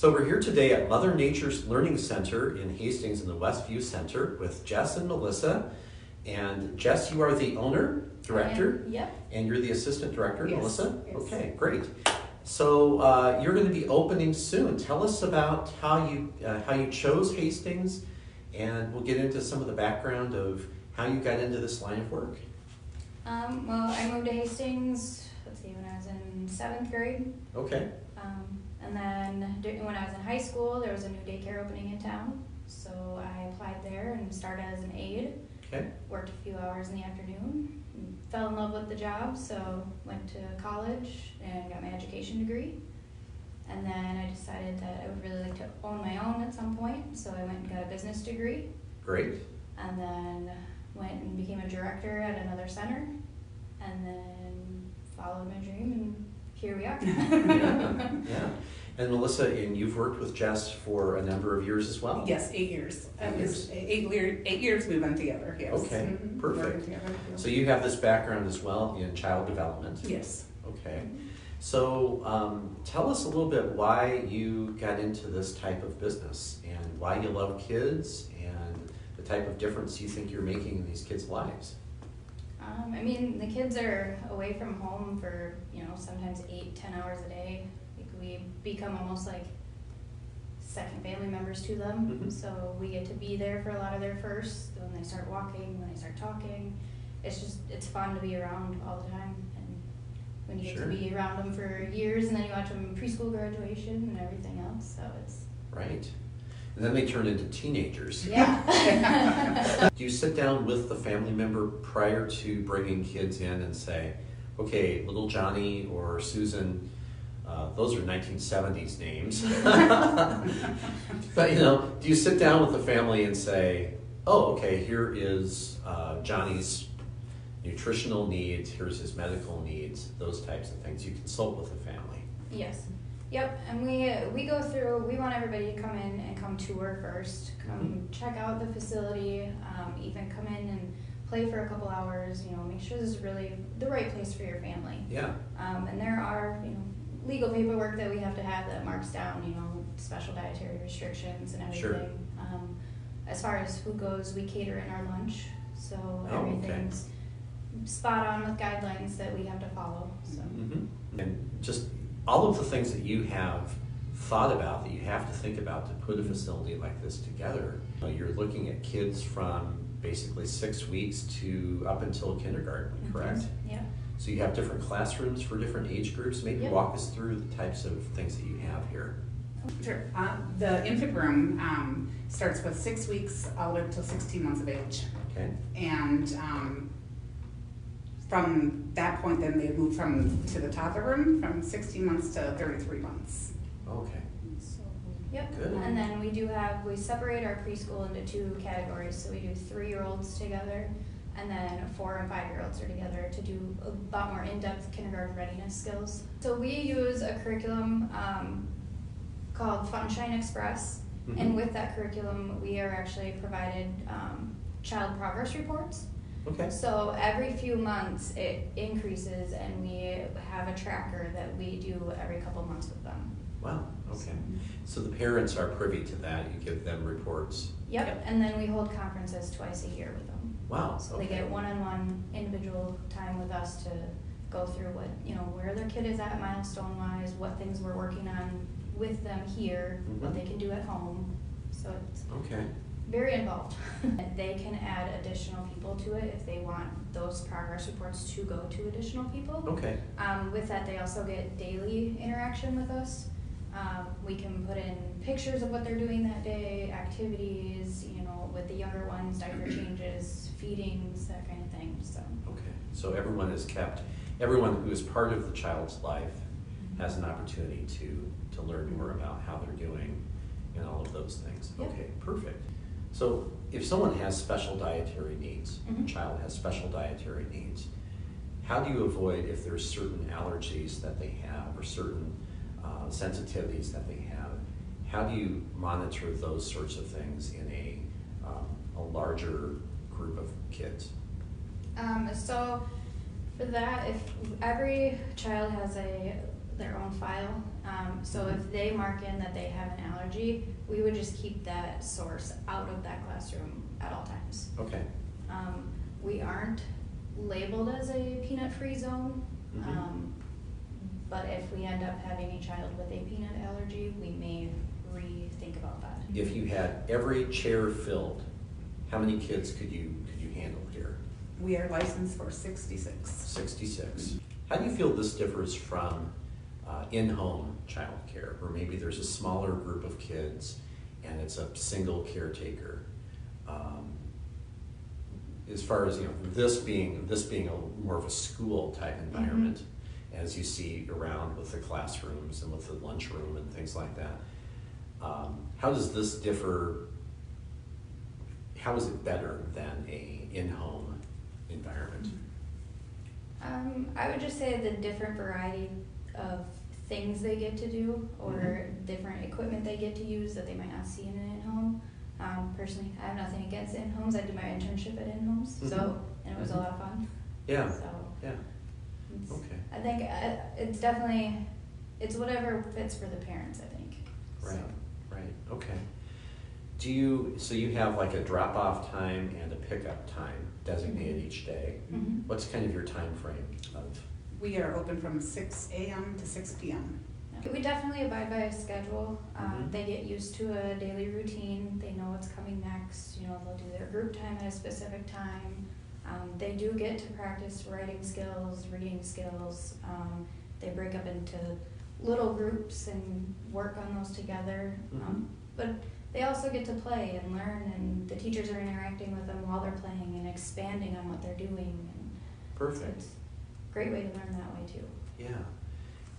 So we're here today at Mother Nature's Learning Center in Hastings in the Westview Center with Jess and Melissa. And Jess, you are the owner, director, Yep. And you're the assistant director, Yes. Melissa? Yes. Okay, great. So you're going to be opening soon. Tell us about how you chose Hastings, and we'll get into some of the background of how you got into this line of work. Well, I moved to Hastings, when I was in 7th grade. Okay. And then when I was in high school, there was a new daycare opening in town. So I applied there and started as an aide. Okay. Worked a few hours in the afternoon. Fell in love with the job, so went to college and got my education degree. And then I decided that I would really like to own my own at some point, so I went and got a business degree. Great. And then went and became a director at another center, and then followed my dream, and here we are. Yeah. And Melissa, and you've worked with Jess for a number of years as well? Yes, 8 years. It was 8 years we've been together, yes. Okay, Mm-hmm. perfect. Together, yeah. So you have this background as well in child development? Yes. Okay. So tell us a little bit why you got into this type of business and why you love kids and the type of difference you think you're making in these kids' lives. I mean, the kids are away from home for, sometimes 8-10 hours a day. We become almost like second family members to them. Mm-hmm. So we get to be there for a lot of their firsts, when they start walking, when they start talking. It's fun to be around all the time. And when you get Sure. to be around them for years, and then you watch them preschool graduation and everything else. So it's... Right. And then they turn into teenagers. Yeah. Do you sit down with the family member prior to bringing kids in and say, okay, little Johnny or Susan, those are 1970s names. But do you sit down with the family and say, oh, okay, here is Johnny's nutritional needs, here's his medical needs, those types of things. You consult with the family. Yes. Yep, and we go through, we want everybody to come in and come tour first, come check out the facility, even come in and play for a couple hours, make sure this is really the right place for your family. Yeah. And there are, legal paperwork that we have to have that marks down, special dietary restrictions and everything. Sure. As far as food goes, we cater in our lunch, so Okay. everything's spot on with guidelines that we have to follow. So. Mm-hmm. And just all of the things that you have thought about, that you have to think about to put a facility like this together. You're looking at kids from basically 6 weeks to up until kindergarten, correct? Yeah. So you have different classrooms for different age groups. Maybe Yep. walk us through the types of things that you have here. Sure. The infant room starts with 6 weeks all the way up to 16 months of age. Okay. And from that point, then they move to the toddler room from 16 months to 33 months. Okay. Yep, Good. and then we separate our preschool into 2 categories. So we do 3-year-olds together, and then 4 and 5-year-olds are together to do a lot more in-depth kindergarten readiness skills. So we use a curriculum called Funshine Express, Mm-hmm. and with that curriculum, we are actually provided child progress reports. Okay. So every few months it increases, and we have a tracker that we do every couple months with them. Wow. Okay. So the parents are privy to that. You give them reports. Yep, and then we hold conferences twice a year with them. Wow. So Okay. they get one-on-one individual time with us to go through where their kid is at milestone-wise, what things we're working on with them here, what they can do at home. So it's Okay. very involved. They can add additional people to it if they want those progress reports to go to additional people. Okay. With that, they also get daily interaction with us. We can put in pictures of what they're doing that day, activities, with the younger ones, diaper changes, feedings, that kind of thing. So. Okay. So everyone who is part of the child's life has an opportunity to learn more about how they're doing and all of those things. Yep. Okay, perfect. So if someone has special dietary needs, Mm-hmm. a child has special dietary needs, how do you avoid if there's certain allergies that they have or certain sensitivities that they have? How do you monitor those sorts of things in a larger group of kids? So for that, if every child has their own file, So if they mark in that they have an allergy, we would just keep that source out of that classroom at all times. Okay. We aren't labeled as a peanut-free zone, but if we end up having a child with a peanut allergy, we may rethink about that. If you had every chair filled, how many kids could you handle here? We are licensed for 66. 66. How do you feel this differs from in-home childcare, where maybe there's a smaller group of kids and it's a single caretaker? As far as this being a more of a school type environment, as you see around with the classrooms and with the lunchroom and things like that. How does this differ? How is it better than a in-home environment? I would just say the different variety of things they get to do, or different equipment they get to use that they might not see in an in-home. Personally, I have nothing against in-homes. I did my internship at in-homes, and it was a lot of fun. Yeah. So yeah. Okay. I think it's whatever fits for the parents, I think. Right. So. Right. Okay. So you have like a drop-off time and a pickup time designated each day. What's kind of your time frame of? We are open from 6 a.m. to 6 p.m. We definitely abide by a schedule. They get used to a daily routine. They know what's coming next. They'll do their group time at a specific time. They do get to practice writing skills, reading skills. They break up into little groups and work on those together. But they also get to play and learn, and the teachers are interacting with them while they're playing and expanding on what they're doing. Perfect. So it's a great way to learn that way too. Yeah.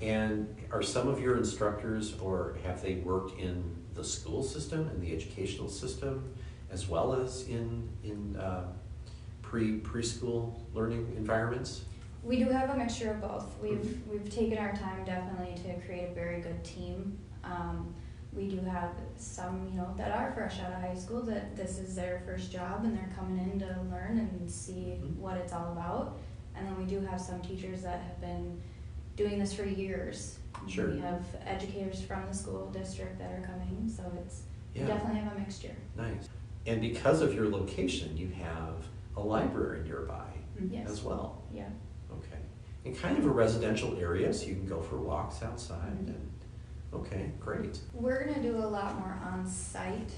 And are some of your instructors, or have they worked in the school system and the educational system, as well as in preschool learning environments? We do have a mixture of both. We've taken our time definitely to create a very good team. We do have some, that are fresh out of high school, that this is their first job and they're coming in to learn and see what it's all about. And then we do have some teachers that have been doing this for years. Sure. We have educators from the school district that are coming, so we definitely have a mixture. Nice. And because of your location, you have a library nearby as well. Yeah. Okay. And kind of a residential area, so you can go for walks outside. And okay, great. We're going to do a lot more on-site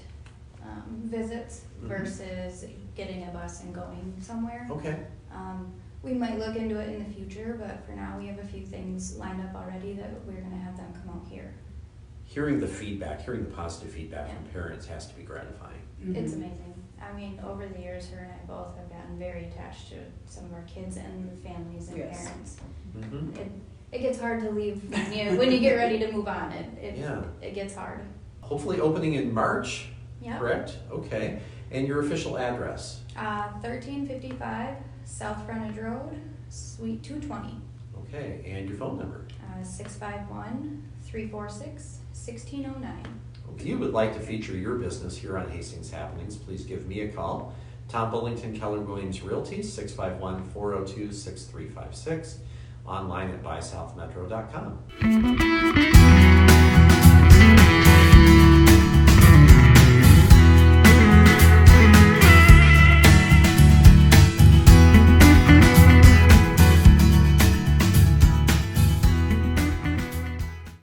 visits versus getting a bus and going somewhere. Okay. We might look into it in the future, but for now we have a few things lined up already that we're going to have them come out here. Hearing the positive feedback from parents has to be gratifying. It's amazing. I mean, over the years, her and I both have gotten very attached to some of our kids and the families and parents. It gets hard to leave when you get ready to move on. It gets hard. Hopefully opening in March, correct? Yep. Okay. And your official address? 1355 South Frontage Road, Suite 220. Okay, and your phone number? 651-346-1609. If you would like to feature your business here on Hastings Happenings, please give me a call. Tom Bullington, Keller Williams Realty, 651-402-6356. Online at buysouthmetro.com.